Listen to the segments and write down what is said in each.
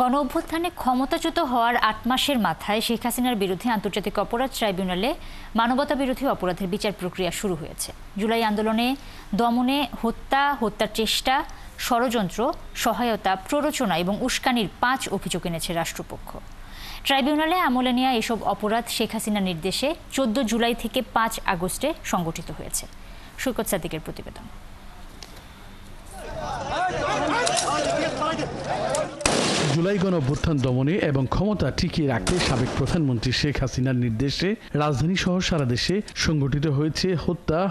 গণঅভ্যুত্থানে ক্ষমতাচ্যুত হওয়ার ৮ মাসের মাথায় শেখ হাসিনার বিরুদ্ধে আন্তর্জাতিক অপরাধ ট্রাইব্যুনালে মানবতা বিরোধী অপরাধের বিচার প্রক্রিয়া শুরু হয়েছে। জুলাই আন্দোলনে দমনে হত্যার চেষ্টা, ষড়যন্ত্র, সহায়তা, প্ররোচনা এবং উস্কানির ৫ অভিযোগ এনেছে রাষ্ট্রপক্ষ। ট্রাইব্যুনালে আমলে নেওয়া এসব অপরাধ শেখ হাসিনার নির্দেশে ১৪ জুলাই থেকে ৫ আগস্টে সংগঠিত হয়েছে। সৈকত সাদিকের প্রতিবেদন। জুলাই গণঅভ্যুত্থান দমনে এবং ক্ষমতা টিকিয়ে রাখতে সাবেক প্রধানমন্ত্রী শেখ হাসিনার নির্দেশে রাজধানী সহ সারা দেশে সংগঠিত হয়েছে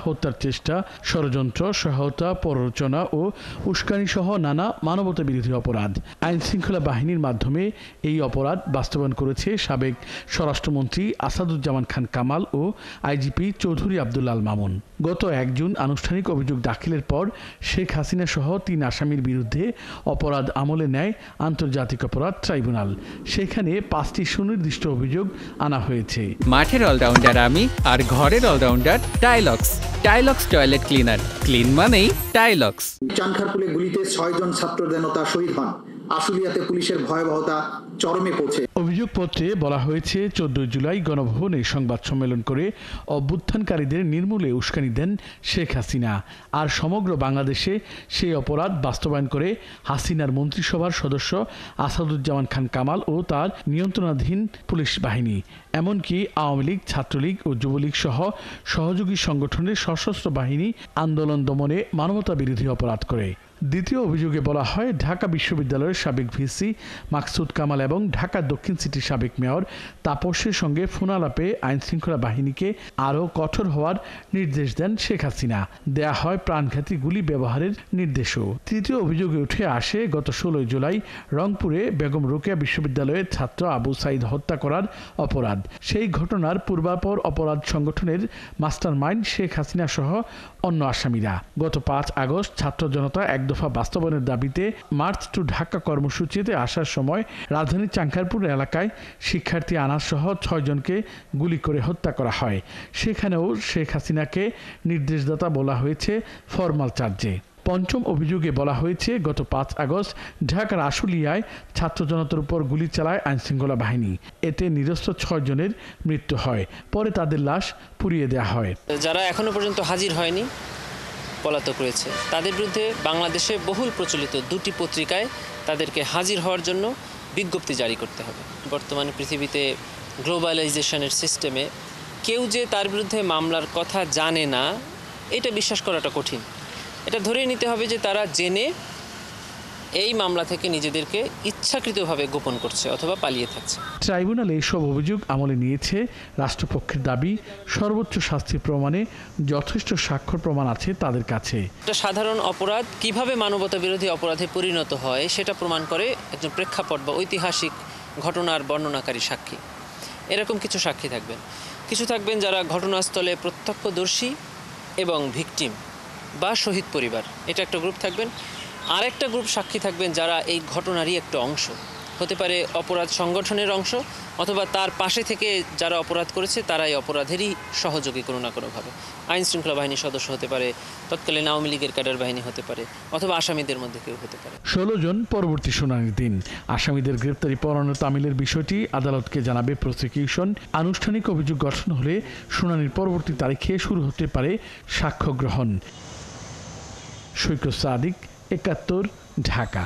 হত্যার চেষ্টা, ষড়যন্ত্র, সহায়তা, প্ররোচনা ও উস্কানি সহ নানা মানবতা বিরোধী অপরাধ। আইন শৃঙ্খলা বাহিনীর মাধ্যমে এই অপরাধ বাস্তবায়ন করেছে সাবেক স্বরাষ্ট্রমন্ত্রী আসাদুজ্জামান খান কামাল ও আইজিপি চৌধুরী আব্দুল আল মামুন। গত ১ জুন আনুষ্ঠানিক অভিযোগ দাখিলের পর শেখ হাসিনা সহ ৩ আসামির বিরুদ্ধে অপরাধ আমলে নেয় আন্তর্জাতিক অপরাধ ট্রাইব্যুনাল। সেখানে ৫টি সুনির্দিষ্ট অভিযোগ আনা হয়েছে। মাঠের অলরাউন্ডার আমি, আর ঘরের allrounder Tilex. Tilex toilet cleaner, clean মানেই টাইলক্স। চানখারপুলে গুলিতে ৬ জন ছাত্র জনতা শহীদ হন। আশুলিয়াতে পুলিশের ভয়াবহতা চরমে পৌঁছে। অভিযোগপত্রে বলা হয়েছে ১৪ জুলাই গণভবনে সংবাদ সম্মেলন করে অভ্যুত্থানকারীদের নির্মূলে উস্কানি দেন শেখ হাসিনা, আর সমগ্র বাংলাদেশে সেই অপরাধ বাস্তবায়ন করে হাসিনার মন্ত্রিসভার সদস্য আসাদুজ্জামান খান কামাল ও তার নিয়ন্ত্রণাধীন পুলিশ বাহিনী, এমনকি আওয়ামী লীগ, ছাত্রলীগ ও যুবলীগ সহ সহযোগী সংগঠনের সশস্ত্র বাহিনী আন্দোলন দমনে মানবতা বিরোধী অপরাধ করে। দ্বিতীয় অভিযোগে বলা হয় ঢাকা বিশ্ববিদ্যালয়ের সাবেক ভিসি মাকসুদ কামাল এবং ঢাকা দক্ষিণ সিটির সাবেক মেয়র তাপসের সঙ্গে ফোনালাপে আইন শৃঙ্খলা বাহিনীকে আরও কঠোর হওয়ার নির্দেশ দেন শেখ হাসিনা। দেয়া হয় প্রাণঘাতী গুলি ব্যবহারের নির্দেশও। তৃতীয় অভিযোগে উঠে আসে গত ১৬ জুলাই রংপুরে বেগম রোকেয়া বিশ্ববিদ্যালয়ের ছাত্র আবু সাইদ হত্যা করার অপরাধ। সেই ঘটনার পূর্বাপর অপরাধ সংগঠনের মাস্টারমাইন্ড শেখ হাসিনা সহ অন্য আসামিরা। গত ৫ আগস্ট ছাত্র জনতা এক দফা বাস্তবায়নের দাবিতে মার্চ টু ঢাকা কর্মসূচিতে আসার সময় রাজধানীর চানখারপুর এলাকায় শিক্ষার্থী আনাস সহ ৬ জনকে গুলি করে হত্যা করা হয়। সেখানেও শেখ হাসিনাকে নির্দেশদাতা বলা হয়েছে ফরমাল চার্জে। পঞ্চম অভিযোগে বলা হয়েছে গত ৫ আগস্ট ঢাকার আশুলিয়ায় ছাত্র জনতার উপর গুলি চালায় আইনশৃঙ্খলা বাহিনী। এতে নিরস্ত্র ৬ জনের মৃত্যু হয়। পরে তাদের লাশ পুড়িয়ে দেওয়া হয়। যারা এখনো পর্যন্ত হাজির হয়নি, পলাতক রয়েছে, তাদের বিরুদ্ধে বাংলাদেশে বহুল প্রচলিত 2টি পত্রিকায় তাদেরকে হাজির হওয়ার জন্য বিজ্ঞপ্তি জারি করতে হবে। বর্তমানে পৃথিবীতে গ্লোবালাইজেশনের সিস্টেমে কেউ যে তার বিরুদ্ধে মামলার কথা জানে না, এটা বিশ্বাস করাটা কঠিন। এটা ধরেই নিতে হবে যে তারা জেনে এই মামলা থেকে নিজেদেরকে ইচ্ছাকৃতভাবে গোপন করছে অথবা পালিয়ে থাকছে। ট্রাইব্যুনালে এসব অভিযোগ আমলে নিয়েছে রাষ্ট্রপক্ষের দাবি, সর্বোচ্চ শাস্তি প্রমাণে যথেষ্ট স্বাক্ষর প্রমাণ আছে তাদের কাছে। একটা সাধারণ অপরাধ কিভাবে মানবতা বিরোধী অপরাধে পরিণত হয় সেটা প্রমাণ করে একজন প্রেক্ষাপট বা ঐতিহাসিক ঘটনার বর্ণনাকারী সাক্ষী। এরকম কিছু সাক্ষী থাকবেন, কিছু থাকবেন যারা ঘটনাস্থলে প্রত্যক্ষদর্শী এবং ভিকটিম বা শহীদ পরিবার, এটা একটা গ্রুপ থাকবেন। আরেকটা গ্রুপ সাক্ষী থাকবেন যারা এই ঘটনারই একটা অংশ, হতে পারে অপরাধ সংগঠনের অংশ, অথবা তার পাশে থেকে যারা অপরাধ করেছে তারা এই অপরাধেরই সহযোগী কোনো না কোনোভাবে। আইন শৃঙ্খলা বাহিনীর সদস্য হতে পারে, তৎকালীন আওয়ামী লীগের ক্যাডার বাহিনী হতে পারে, অথবা আসামিদের মধ্যে কেউ হতে পারে। ১৬ জন পরবর্তী শুনানির দিন আসামিদের গ্রেপ্তারি পরোয়ানা তামিলের বিষয়টি আদালতকে জানাবে প্রসিকিউশন। আনুষ্ঠানিক অভিযোগ গঠন হলে শুনানির পরবর্তী তারিখে শুরু হতে পারে সাক্ষ্য গ্রহণ। সৈকত সাদিক, ৭১, ঢাকা।